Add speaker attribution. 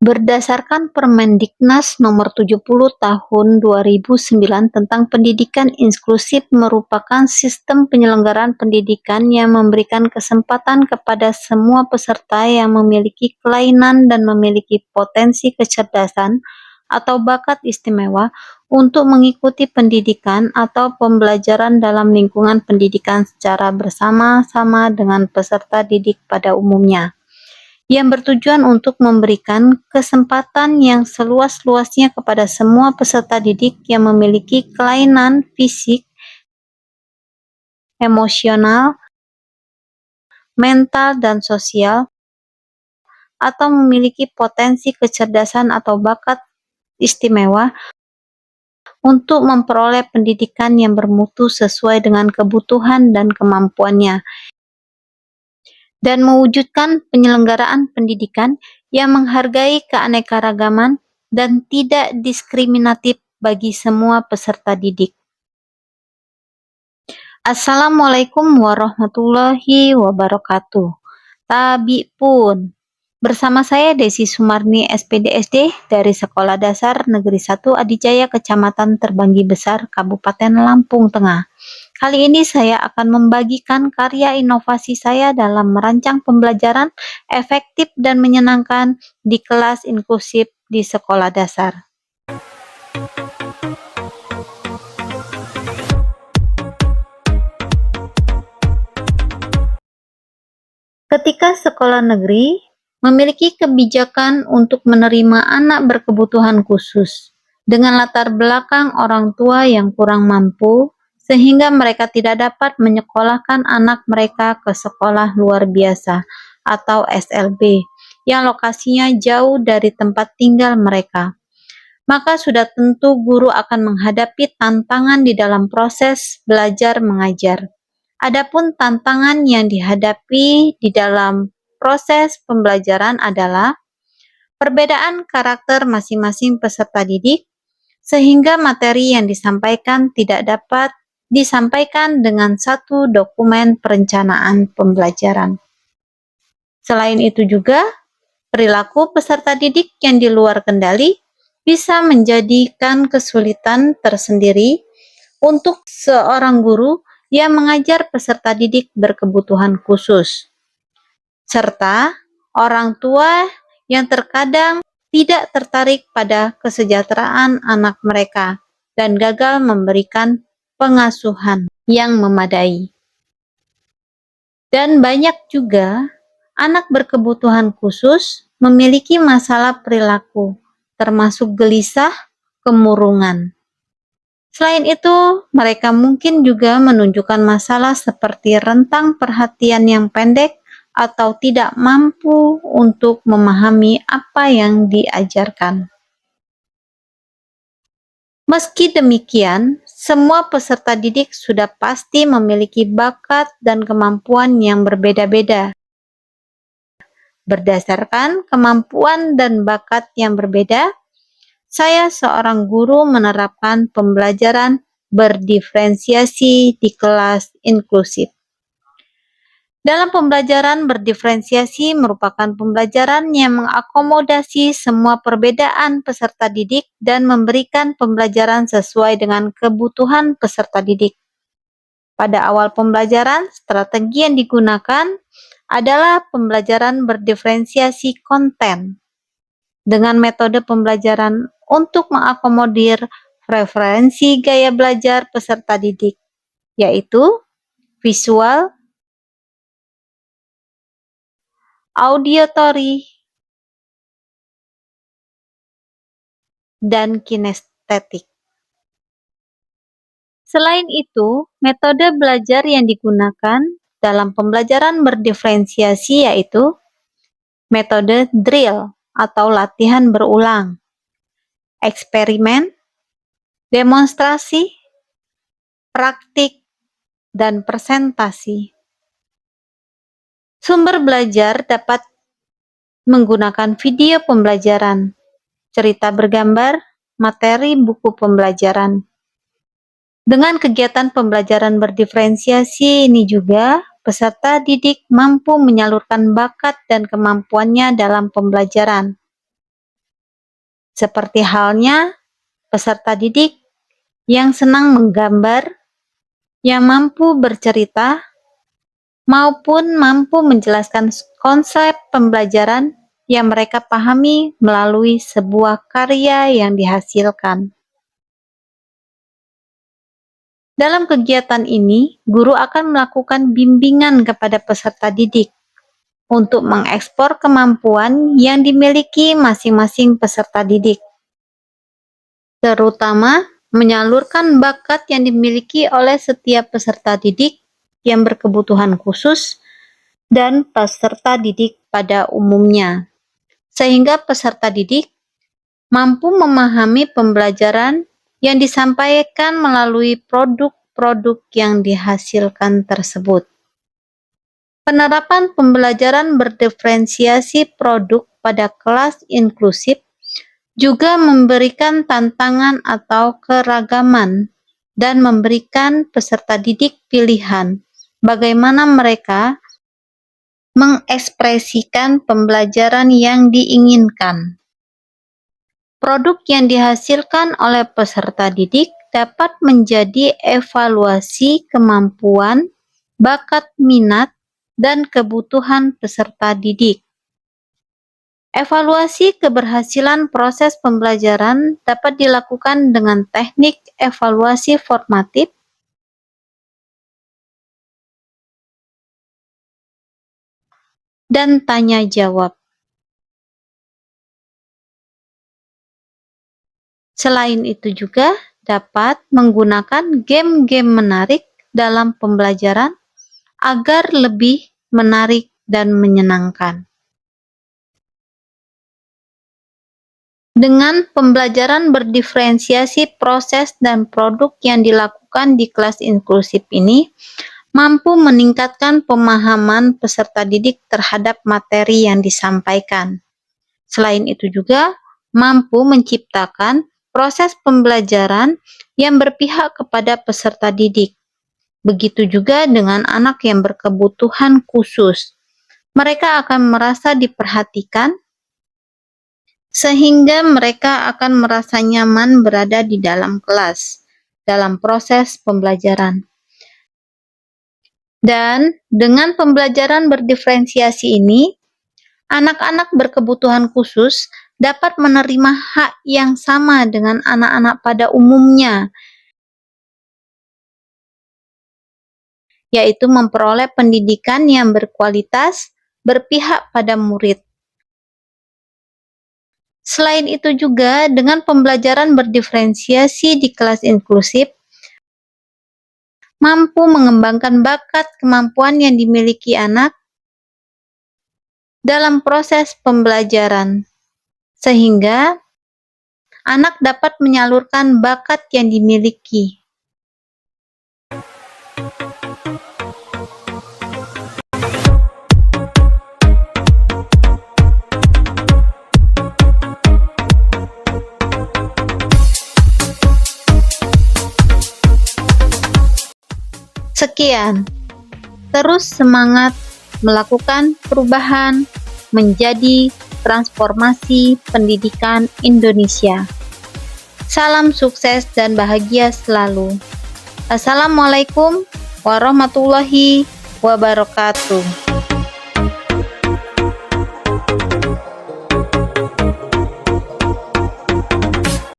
Speaker 1: Berdasarkan Permendiknas Nomor 70 Tahun 2009 tentang pendidikan inklusif merupakan sistem penyelenggaraan pendidikan yang memberikan kesempatan kepada semua peserta yang memiliki kelainan dan memiliki potensi kecerdasan atau bakat istimewa untuk mengikuti pendidikan atau pembelajaran dalam lingkungan pendidikan secara bersama-sama dengan peserta didik pada umumnya, yang bertujuan untuk memberikan kesempatan yang seluas-luasnya kepada semua peserta didik yang memiliki kelainan fisik, emosional, mental, dan sosial, atau memiliki potensi kecerdasan atau bakat istimewa untuk memperoleh pendidikan yang bermutu sesuai dengan kebutuhan dan kemampuannya, dan mewujudkan penyelenggaraan pendidikan yang menghargai keanekaragaman dan tidak diskriminatif bagi semua peserta didik. Assalamualaikum warahmatullahi wabarakatuh. Tabi pun. Bersama saya Desi Sumarni SPDSD dari Sekolah Dasar Negeri 1 Adijaya Kecamatan Terbanggi Besar, Kabupaten Lampung Tengah. Kali ini saya akan membagikan karya inovasi saya dalam merancang pembelajaran efektif dan menyenangkan di kelas inklusif di sekolah dasar. Ketika sekolah negeri memiliki kebijakan untuk menerima anak berkebutuhan khusus dengan latar belakang orang tua yang kurang mampu, sehingga mereka tidak dapat menyekolahkan anak mereka ke sekolah luar biasa atau SLB yang lokasinya jauh dari tempat tinggal mereka, maka sudah tentu guru akan menghadapi tantangan di dalam proses belajar mengajar. Adapun tantangan yang dihadapi di dalam proses pembelajaran adalah perbedaan karakter masing-masing peserta didik, sehingga materi yang disampaikan tidak dapat disampaikan dengan satu dokumen perencanaan pembelajaran. Selain itu juga, perilaku peserta didik yang di luar kendali bisa menjadikan kesulitan tersendiri untuk seorang guru yang mengajar peserta didik berkebutuhan khusus, serta orang tua yang terkadang tidak tertarik pada kesejahteraan anak mereka dan gagal memberikan pengasuhan yang memadai. Dan banyak juga anak berkebutuhan khusus memiliki masalah perilaku, termasuk gelisah, kemurungan. Selain itu, mereka mungkin juga menunjukkan masalah seperti rentang perhatian yang pendek atau tidak mampu untuk memahami apa yang diajarkan. Meski demikian, semua peserta didik sudah pasti memiliki bakat dan kemampuan yang berbeda-beda. Berdasarkan kemampuan dan bakat yang berbeda, saya seorang guru menerapkan pembelajaran berdiferensiasi di kelas inklusif. Dalam pembelajaran berdiferensiasi merupakan pembelajaran yang mengakomodasi semua perbedaan peserta didik dan memberikan pembelajaran sesuai dengan kebutuhan peserta didik. Pada awal pembelajaran, strategi yang digunakan adalah pembelajaran berdiferensiasi konten dengan metode pembelajaran untuk mengakomodir preferensi gaya belajar peserta didik, yaitu visual, auditory, dan kinestetik. Selain itu, metode belajar yang digunakan dalam pembelajaran berdiferensiasi yaitu metode drill atau latihan berulang, eksperimen, demonstrasi, praktik, dan presentasi. Sumber belajar dapat menggunakan video pembelajaran, cerita bergambar, materi buku pembelajaran. Dengan kegiatan pembelajaran berdiferensiasi ini juga, peserta didik mampu menyalurkan bakat dan kemampuannya dalam pembelajaran. seperti halnya peserta didik yang senang menggambar, yang mampu bercerita, maupun mampu menjelaskan konsep pembelajaran yang mereka pahami melalui sebuah karya yang dihasilkan. Dalam kegiatan ini, guru akan melakukan bimbingan kepada peserta didik untuk mengekspor kemampuan yang dimiliki masing-masing peserta didik, terutama menyalurkan bakat yang dimiliki oleh setiap peserta didik yang berkebutuhan khusus dan peserta didik pada umumnya, sehingga peserta didik mampu memahami pembelajaran yang disampaikan melalui produk-produk yang dihasilkan tersebut. Penerapan pembelajaran berdiferensiasi produk pada kelas inklusif juga memberikan tantangan atau keragaman dan memberikan peserta didik pilihan bagaimana mereka mengekspresikan pembelajaran yang diinginkan. Produk yang dihasilkan oleh peserta didik dapat menjadi evaluasi kemampuan, bakat, minat, dan kebutuhan peserta didik. Evaluasi keberhasilan proses pembelajaran dapat dilakukan dengan teknik evaluasi formatif, dan tanya jawab. Selain itu juga dapat menggunakan game-game menarik dalam pembelajaran agar lebih menarik dan menyenangkan. Dengan pembelajaran berdiferensiasi proses dan produk yang dilakukan di kelas inklusif ini, mampu meningkatkan pemahaman peserta didik terhadap materi yang disampaikan. Selain itu juga mampu menciptakan proses pembelajaran yang berpihak kepada peserta didik. Begitu juga dengan anak yang berkebutuhan khusus. Mereka akan merasa diperhatikan, sehingga mereka akan merasa nyaman berada di dalam kelas, dalam proses pembelajaran. Dan dengan pembelajaran berdiferensiasi ini, anak-anak berkebutuhan khusus dapat menerima hak yang sama dengan anak-anak pada umumnya, yaitu memperoleh pendidikan yang berkualitas, berpihak pada murid. Selain itu juga, dengan pembelajaran berdiferensiasi di kelas inklusif, mampu mengembangkan bakat kemampuan yang dimiliki anak dalam proses pembelajaran, sehingga anak dapat menyalurkan bakat yang dimiliki. Sekian, terus semangat melakukan perubahan menjadi transformasi pendidikan Indonesia. Salam sukses dan bahagia selalu. Assalamualaikum warahmatullahi wabarakatuh.